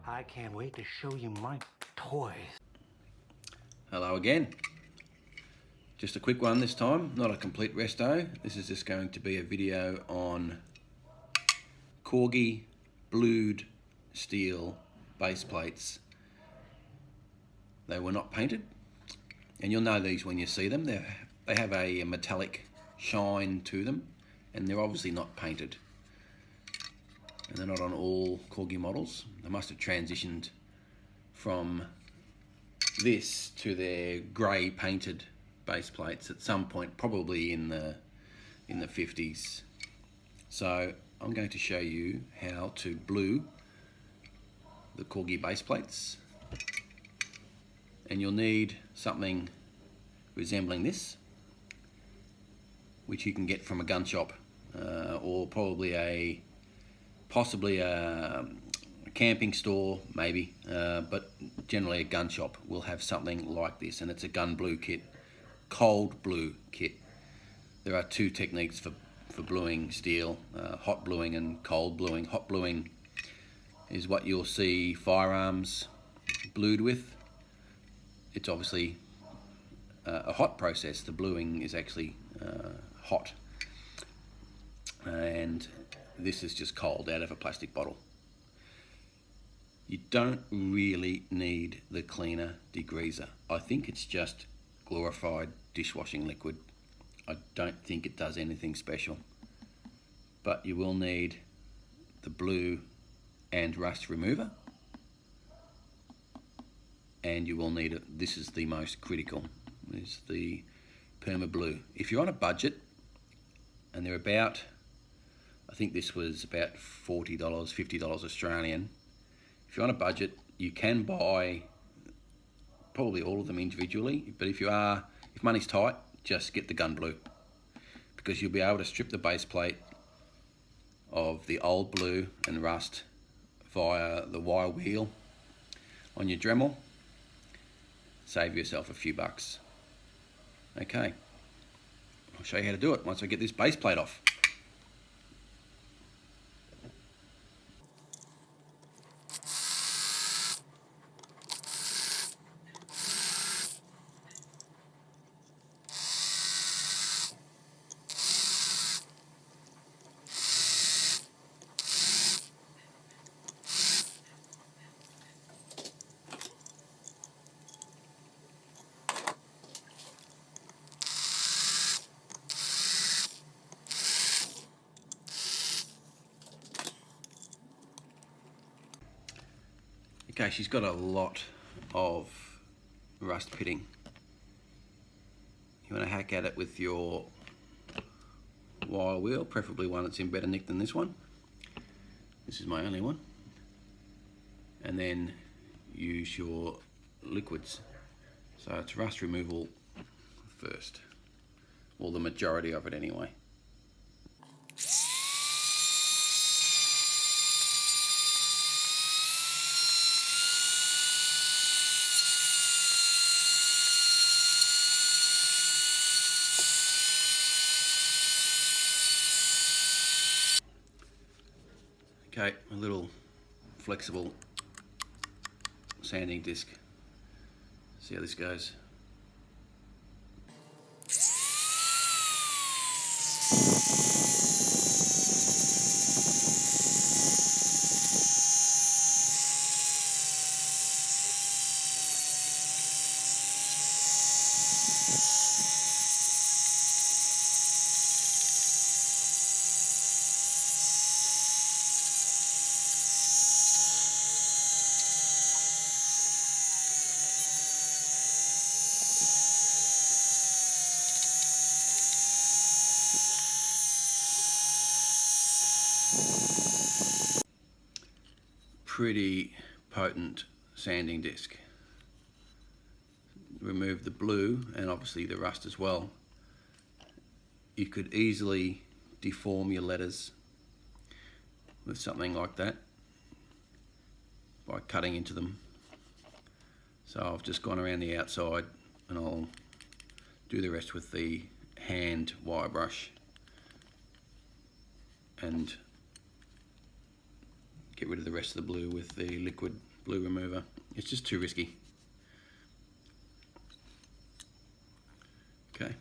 I can't wait to show you my toys. Hello again. Just a quick one this time, not a complete resto. This is just going to be a video on Corgi blued steel base plates. They were not painted, and you'll know these when you see them. They have a metallic shine to them, and they're obviously not painted. And they're not on all Corgi models. They must have transitioned from this to their grey painted base plates at some point, probably in the 50s. So I'm going to show you how to blue the Corgi base plates, and you'll need something resembling this, which you can get from a gun shop, or probably possibly a camping store maybe, but generally a gun shop will have something like this, and it's a gun blue kit, cold blue kit. There are two techniques for bluing steel, hot bluing and cold bluing. Hot bluing is what you'll see firearms blued with. It's obviously a hot process. The bluing is actually hot, and this is just cold out of a plastic bottle. You don't really need the cleaner degreaser. I think it's just glorified dishwashing liquid. I don't think it does anything special. But you will need the blue and rust remover, and you will need it. This is the most critical, is the perma blue. If you're on a budget, and they're about, I think this was about $40, $50 Australian. If you're on a budget, you can buy probably all of them individually, but if money's tight, just get the gun blue, because you'll be able to strip the base plate of the old blue and rust via the wire wheel on your Dremel. Save yourself a few bucks. Okay, I'll show you how to do it once I get this base plate off. Okay, she's got a lot of rust pitting. You want to hack at it with your wire wheel, preferably one that's in better nick than this one. This is my only one. And then use your liquids. So it's rust removal first, or the majority of it anyway. Okay, a little flexible sanding disc. See how this goes. Pretty potent sanding disc. Remove the blue and obviously the rust as well. You could easily deform your letters with something like that by cutting into them. So I've just gone around the outside, and I'll do the rest with the hand wire brush and get rid of the rest of the blue with the liquid blue remover. It's just too risky. Okay.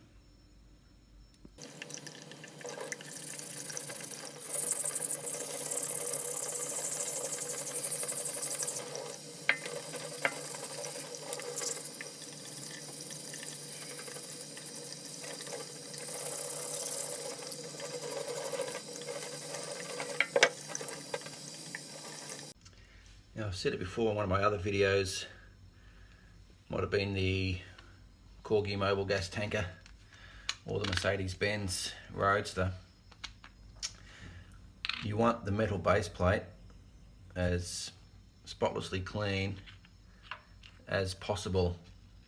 Now, I've said it before in one of my other videos, might have been the Corgi mobile gas tanker or the Mercedes-Benz Roadster. You want the metal base plate as spotlessly clean as possible.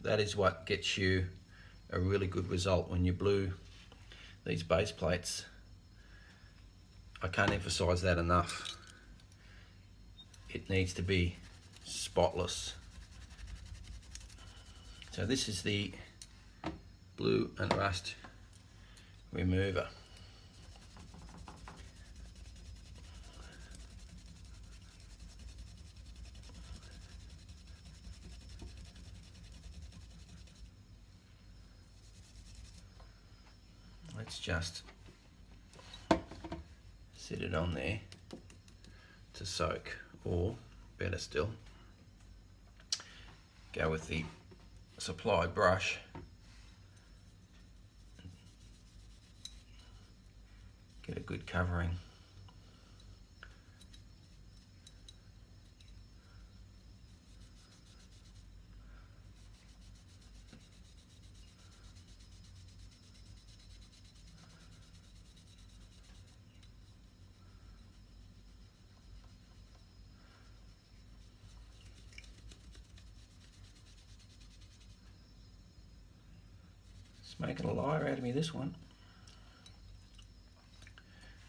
That is what gets you a really good result when you blue these base plates. I can't emphasize that enough. It needs to be spotless. So this is the blue and rust remover. Let's just sit it on there to soak, or better still, go with the supply brush get a good covering. It's making a liar out of me, this one.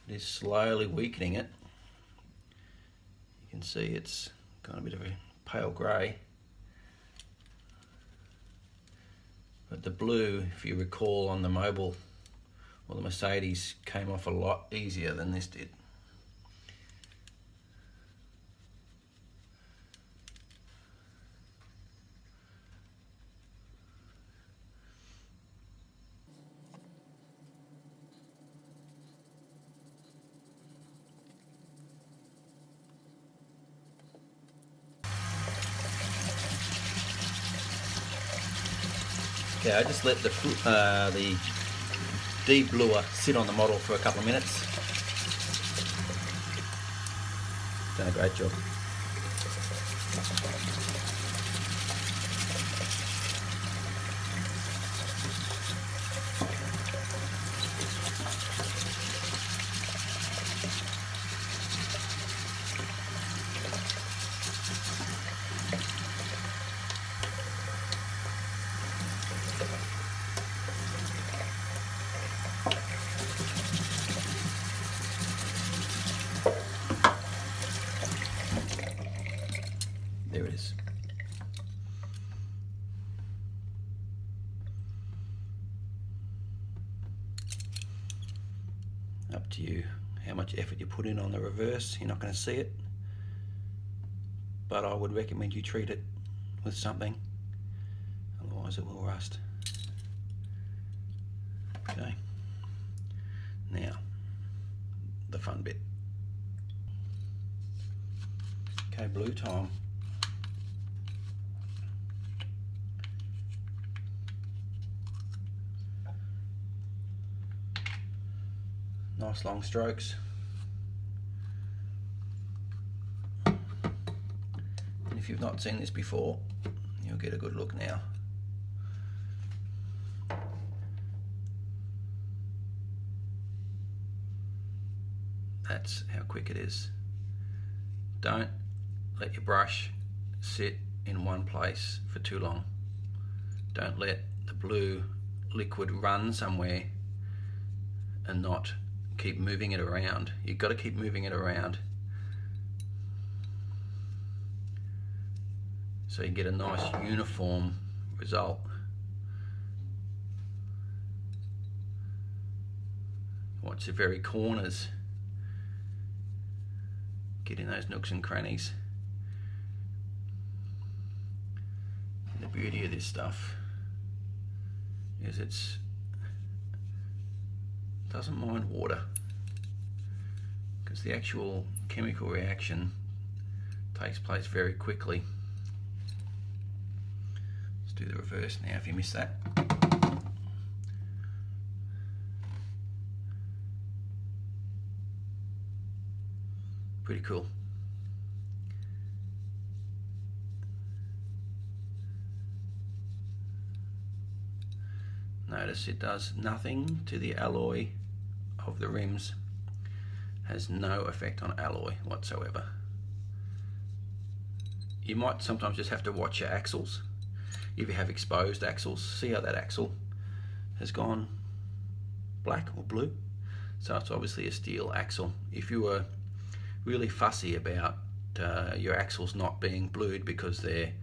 It is slowly weakening it. You can see it's got a bit of a pale grey. But the blue, if you recall, on the Mobile or the Mercedes came off a lot easier than this did. Okay, I just let the de-bluer sit on the model for a couple of minutes. Done a great job. There it is. Up to you how much effort you put in on the reverse. You're not going to see it, but I would recommend you treat it with something, otherwise it will rust. Okay, now the fun bit. Okay, blue time. Nice long strokes. And if you've not seen this before, you'll get a good look now. That's how quick it is. Don't let your brush sit in one place for too long. Don't let the blue liquid run somewhere and not keep moving it around. You've got to keep moving it around so you get a nice uniform result. Watch the very corners, get in those nooks and crannies the beauty of this stuff is it doesn't mind water, because the actual chemical reaction takes place very quickly. Let's do the reverse now if you missed that. Pretty cool. Notice it does nothing to the alloy of the rims, has no effect on alloy whatsoever. You might sometimes just have to watch your axles. If you have exposed axles, see how that axle has gone black or blue. So it's obviously a steel axle. If you were really fussy about your axles not being blued because they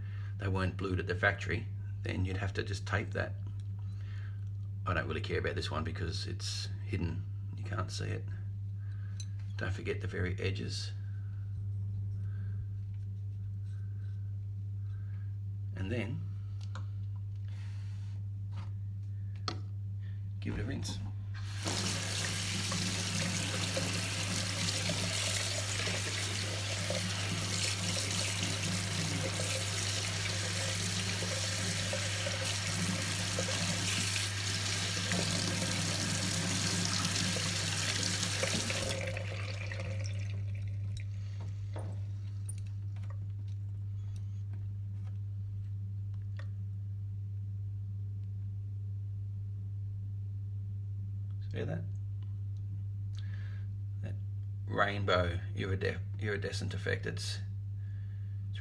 weren't blued at the factory, then you'd have to just tape that. I don't really care about this one because it's hidden, you can't see it. Don't forget the very edges. And then give it a rinse. See that? That rainbow iridescent effect, it's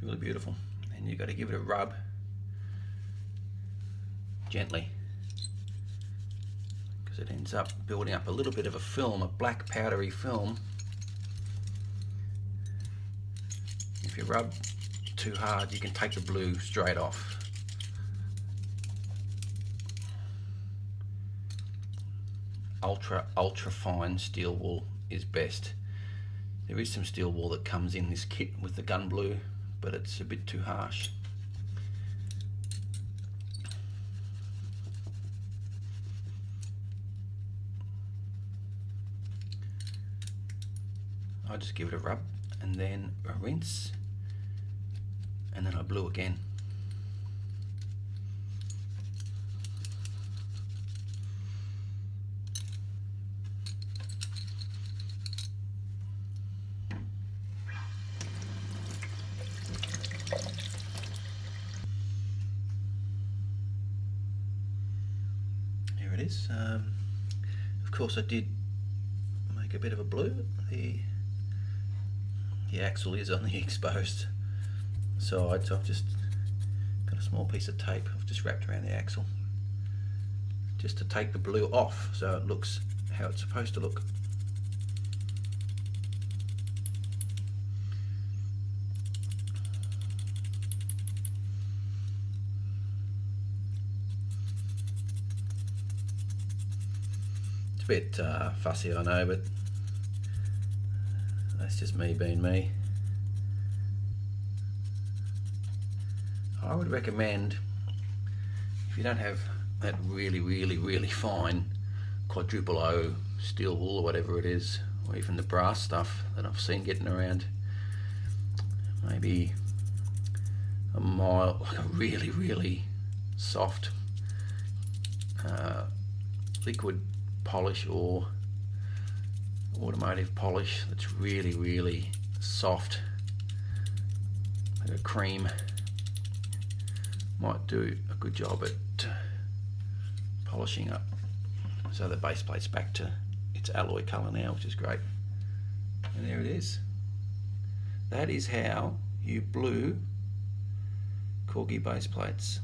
really beautiful. And you've got to give it a rub gently, because it ends up building up a little bit of a film, a black powdery film. If you rub too hard, you can take the blue straight off. Ultra fine steel wool is best. There is some steel wool that comes in this kit with the gun blue, but it's a bit too harsh. I just give it a rub and then a rinse, and then I blue again. Here it is. Of course I did make a bit of a blue. The axle is on the exposed sides. I've just got a small piece of tape I've just wrapped around the axle just to take the blue off so it looks how it's supposed to look. It's a bit fussy, I know, but that's just me being me. I would recommend, if you don't have that really fine quadruple O steel wool or whatever it is, or even the brass stuff that I've seen getting around, maybe a mild, like a really soft liquid polish or automotive polish that's really soft, like a cream, might do a good job at polishing up so the base plate's back to its alloy colour now, which is great. And there it is. That is how you blue Corgi base plates.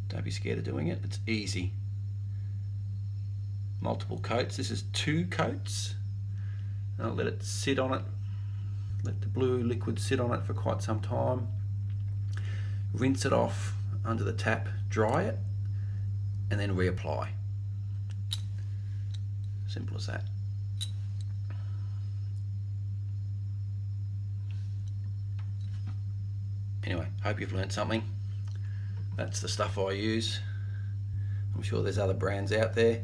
Don't be scared of doing it, it's easy. Multiple coats. This is 2 coats. I'll let it sit on it, let the blue liquid sit on it for quite some time. Rinse it off under the tap, dry it, and then reapply. Simple as that. Anyway, hope you've learned something. That's the stuff I use. I'm sure there's other brands out there.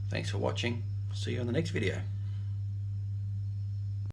Thanks for watching. See you on the next video.